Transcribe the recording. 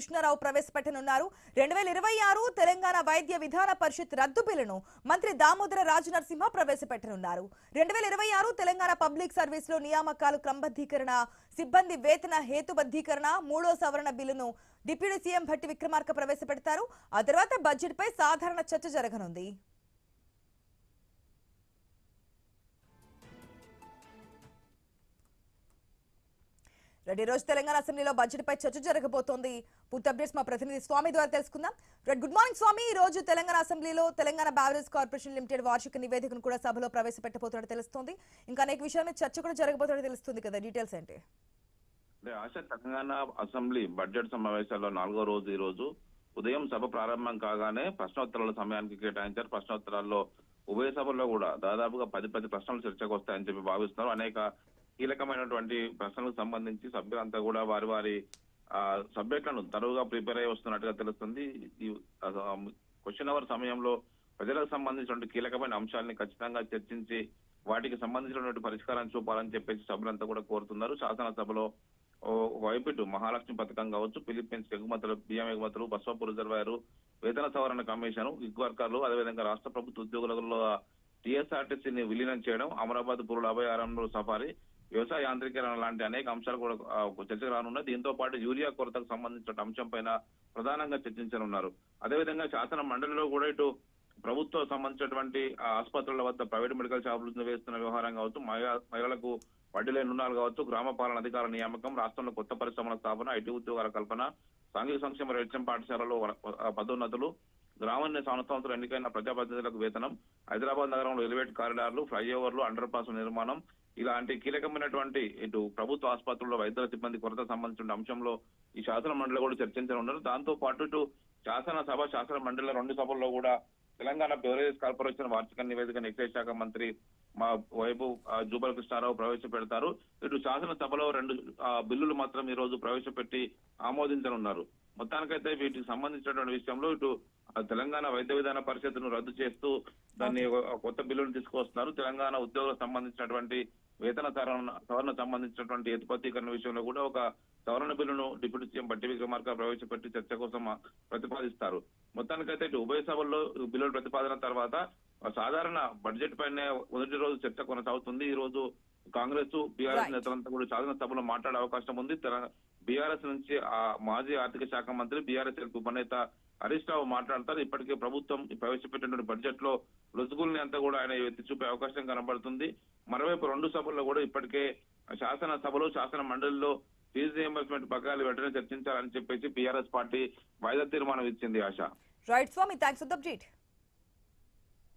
కృష్ణారావు ప్రవేశపెట్టనున్నారు. 2026 తెలంగాణ వైద్య విధాన పరిషత్ రద్దు బిల్లును మంత్రి దామోదర రాజనరసింహ ప్రవేశపెట్టనున్నారు. 2026 తెలంగాణ పబ్లిక్ సర్వీస్ లో నియామకాలు క్రమబద్ధీకరణ, సిబ్బంది వేతన హేతుబద్ధీకరణ, 3వ సవరణ బిల్లును డిప్యూటీ సీఎం భట్టి విక్రమార్క ప్రవేశపెడతారు. ఆ తర్వాత బడ్జెట్ పై సాధారణ చర్చ జరగనుంది. రెడ్డి రోజు తెలంగాణ అసెంబ్లీలో బడ్జెట్ పై చర్చ జరగబోతోంది. పూర్తి అప్డేట్స్ మా ప్రతినిధి స్వామి ద్వారా తెలుసుకుందాం. గుడ్ మార్నింగ్ స్వామి. ఈ రోజు తెలంగాణ అసెంబ్లీలో తెలంగాణ బ్యావరేజ్ కార్పొరేషన్ లిమిటెడ్ వార్షిక నివేదికను కూడా సభలో ప్రవేశపెట్టబోతున్నట్టు తెలుస్తోంది. ఇంకా అనేక విషయాల మీద చర్చ కూడా జరగబోతున్నట్టు తెలుస్తుంది కదా, డీటెయిల్స్ ఏంటి? ఆశ తెలంగాణ అసెంబ్లీ బడ్జెట్ సమావేశాల్లో 4వ రోజు ఈ రోజు ఉదయం సభ ప్రారంభం కాగానే ప్రశ్నోత్తరాల సమయానికి కేటాయించారు. ప్రశ్నోత్తరాల్లో ఉభయ సభల్లో కూడా దాదాపుగా 10 ప్రశ్నలు చర్చకు వస్తాయని చెప్పి భావిస్తున్నారు. అనేక కీలకమైనటువంటి ప్రశ్నలకు సంబంధించి సభ్యులంతా కూడా వారి వారి సబ్జెక్టులను తరువుగా ప్రిపేర్ అయ్యి వస్తున్నట్టుగా తెలుస్తుంది. ఈ క్వశ్చన్ అవర్ సమయంలో ప్రజలకు సంబంధించినటువంటి కీలకమైన అంశాలని ఖచ్చితంగా చర్చించి వాటికి సంబంధించినటువంటి పరిష్కారం చూపాలని చెప్పేసి సభ్యులంతా కూడా కోరుతున్నారు. శాసనసభలో వైపు మహాలక్ష్మి పథకం కావచ్చు, ఫిలిప్పీన్స్ ఎగుమతులు, బియ్యం ఎగుమతులు, బస్వాపు రిజర్వాయర్, వేతన సవరణ కమిషన్, గిగ్ వర్కర్లు, అదేవిధంగా రాష్ట్ర ప్రభుత్వ ఉద్యోగులలో టీఎస్ఆర్టీసీని విలీనం చేయడం, అమరాబాద్ పురుల అభయారణ్యంలో సఫారీ, వ్యవసాయ యాంత్రీకరణ లాంటి అనేక అంశాలు కూడా చర్చకు రానున్నాయి. దీంతో పాటు యూరియా కొరతకు సంబంధించిన అంశం పైన ప్రధానంగా చర్చించనున్నారు. అదేవిధంగా శాసన మండలిలో కూడా ఇటు ప్రభుత్వం సంబంధించినటువంటి ఆసుపత్రుల వద్ద ప్రైవేట్ మెడికల్ షాపులు వేస్తున్న వ్యవహారం కావచ్చు, మహిళలకు వడ్డీ లేని రుణాలు కావచ్చు, గ్రామ పాలన అధికార నియామకం, రాష్ట్రంలో కొత్త పరిశ్రమల స్థాపన, ఐటీ ఉద్యోగాల కల్పన, సాంఘిక సంక్షేమ హెచ్ఎం పాఠశాలలో పదోన్నతులు, గ్రామాన్ని సంవత్సరం ఎన్నికైన ప్రజాప్రతినిధులకు వేతనం, హైదరాబాద్ నగరంలో ఎలివేట్ కారిడార్లు, ఫ్లైఓవర్లు, అండర్ పాస్ నిర్మాణం, ఇలాంటి కీలకమైనటువంటి ఇటు ప్రభుత్వ ఆసుపత్రుల్లో వైద్యుల సిబ్బంది కొరత సంబంధించిన అంశంలో ఈ శాసన మండలి కూడా చర్చించనున్నారు. దాంతో పాటు ఇటు శాసనసభ, శాసన మండలి 2 సభల్లో కూడా తెలంగాణ బెవరేజ్ కార్పొరేషన్ వార్షిక నివేదికను ఎక్సైజ్ శాఖ మంత్రి మా వైపు జూపల్లి కృష్ణారావు ప్రవేశపెడతారు. ఇటు శాసనసభలో 2 బిల్లులు మాత్రం ఈ రోజు ప్రవేశపెట్టి ఆమోదించనున్నారు. మొత్తానికైతే వీటికి సంబంధించినటువంటి విషయంలో ఇటు తెలంగాణ వైద్య విధాన పరిషత్తును రద్దు చేస్తూ దాన్ని కొత్త బిల్లును తీసుకొస్తున్నారు. తెలంగాణ ఉద్యోగులకు సంబంధించినటువంటి వేతన సవరణ సంబంధించినటువంటి హేతుబద్ధీకరణ విషయంలో కూడా ఒక సవరణ బిల్లును డిప్యూటీ సీఎం భట్టి విక్రమార్క ప్రవేశపెట్టి చర్చ కోసం ప్రతిపాదిస్తారు. మొత్తానికైతే ఇటు ఉభయ సభల్లో బిల్లుల ప్రతిపాదన తర్వాత సాధారణ బడ్జెట్ పైనే మొదటి రోజు చర్చ కొనసాగుతుంది. ఈ రోజు కాంగ్రెస్, బీఆర్ఎస్ నేతలంతా కూడా శాసనసభలో మాట్లాడే అవకాశం ఉంది. బీఆర్ఎస్ నుంచి మాజీ ఆర్థిక శాఖ మంత్రి, బీఆర్ఎస్ ఉపనేత హరీష్ రావు మాట్లాడతారు. ఇప్పటికే ప్రభుత్వం ప్రవేశపెట్టినటువంటి బడ్జెట్ లో లొసుగుల్ని అంతా కూడా ఆయన ఎత్తి చూపే అవకాశం కనబడుతుంది. మరోవైపు 2 సభల్లో కూడా ఇప్పటికే శాసనసభలో, శాసన మండలిలో ఫీజు రియంబర్స్మెంట్ బకాయిలు వెంటనే చర్చించాలని చెప్పేసి బీఆర్ఎస్ పార్టీ వాయిదా తీర్మానం ఇచ్చింది. ఆశ. Right Swami, thanks for the update.